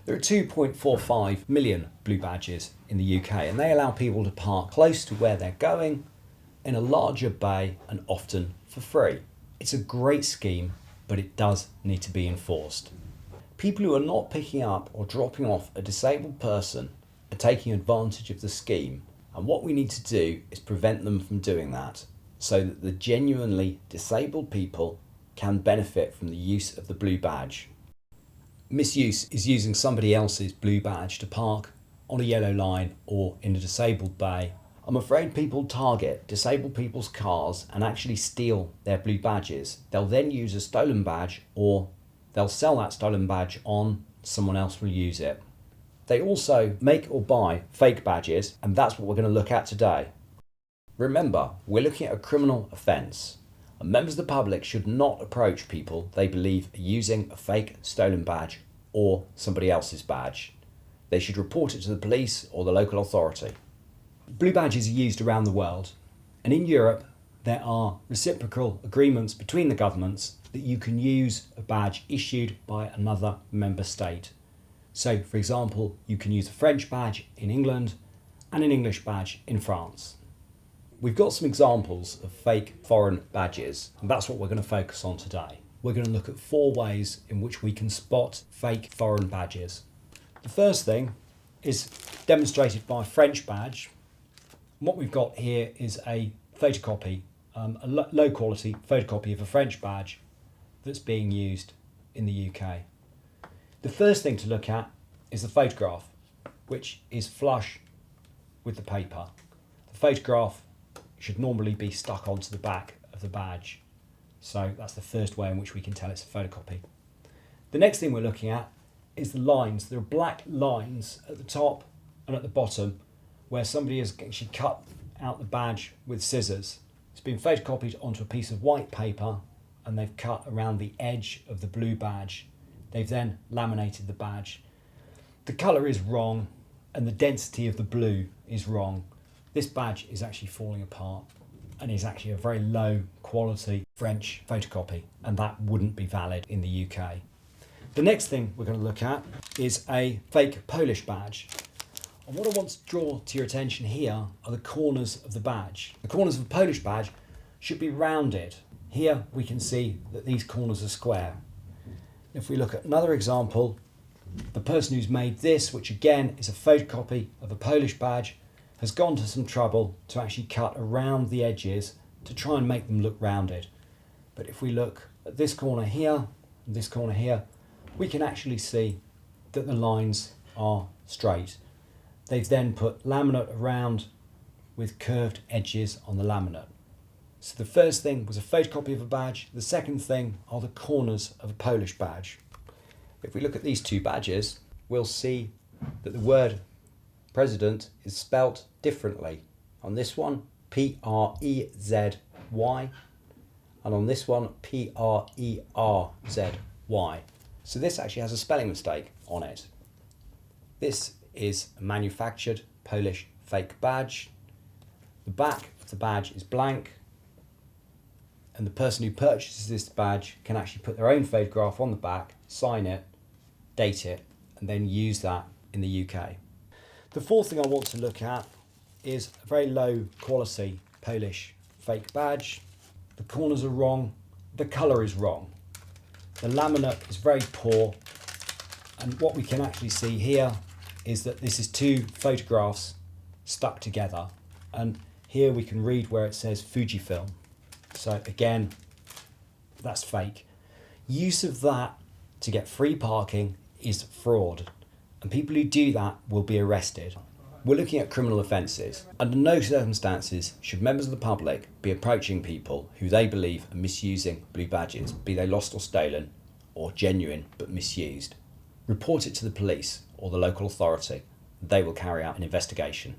There are 2.45 million blue badges in the UK, and they allow people to park close to where they're going in a larger bay and often for free. It's a great scheme, but it does need to be enforced. People who are not picking up or dropping off a disabled person are taking advantage of the scheme, and what we need to do is prevent them from doing that so that the genuinely disabled people can benefit from the use of the blue badge. Misuse is using somebody else's blue badge to park on a yellow line or in a disabled bay. I'm afraid people target disabled people's cars and actually steal their blue badges. They'll then use a stolen badge, or they'll sell that stolen badge on, someone else will use it. They also make or buy fake badges, and that's what we're going to look at today. Remember, we're looking at a criminal offence, and members of the public should not approach people they believe are using a fake stolen badge or somebody else's badge. They should report it to the police or the local authority. Blue badges are used around the world, and in Europe there are reciprocal agreements between the governments that you can use a badge issued by another member state. So, for example, you can use a French badge in England and an English badge in France. We've got some examples of fake foreign badges, and that's what we're going to focus on today. We're going to look at 4 ways in which we can spot fake foreign badges. The first thing is demonstrated by a French badge. What we've got here is a photocopy, a low quality photocopy of a French badge that's being used in the UK. The first thing to look at is the photograph, which is flush with the paper. The photograph should normally be stuck onto the back of the badge. So that's the first way in which we can tell it's a photocopy. The next thing we're looking at is the lines. There are black lines at the top and at the bottom where somebody has actually cut out the badge with scissors. It's been photocopied onto a piece of white paper and they've cut around the edge of the blue badge. They've then laminated the badge. The colour is wrong and the density of the blue is wrong. This badge is actually falling apart and is actually a very low quality French photocopy, and that wouldn't be valid in the UK. The next thing we're going to look at is a fake Polish badge. And what I want to draw to your attention here are the corners of the badge. The corners of a Polish badge should be rounded. Here we can see that these corners are square. If we look at another example, the person who's made this, which again is a photocopy of a Polish badge, has gone to some trouble to actually cut around the edges to try and make them look rounded. But if we look at this corner here and this corner here, we can actually see that the lines are straight. They've then put laminate around with curved edges on the laminate. So the first thing was a photocopy of a badge. The second thing are the corners of a Polish badge. If we look at these 2 badges, we'll see that the word president is spelt differently. On this one, P-R-E-Z-Y, and on this one, P-R-E-R-Z-Y. So this actually has a spelling mistake on it. This is a manufactured Polish fake badge. The back of the badge is blank, and the person who purchases this badge can actually put their own photograph on the back, sign it, date it, and then use that in the UK. The fourth thing I want to look at is a very low quality Polish fake badge. The corners are wrong, the colour is wrong, the laminate is very poor, and what we can actually see here is that this is 2 photographs stuck together, and here we can read where it says Fujifilm. So again, that's fake. Use of that to get free parking is fraud, and people who do that will be arrested. We're looking at criminal offences. Under no circumstances should members of the public be approaching people who they believe are misusing blue badges, be they lost or stolen, or genuine but misused. Report it to the police or the local authority. They will carry out an investigation.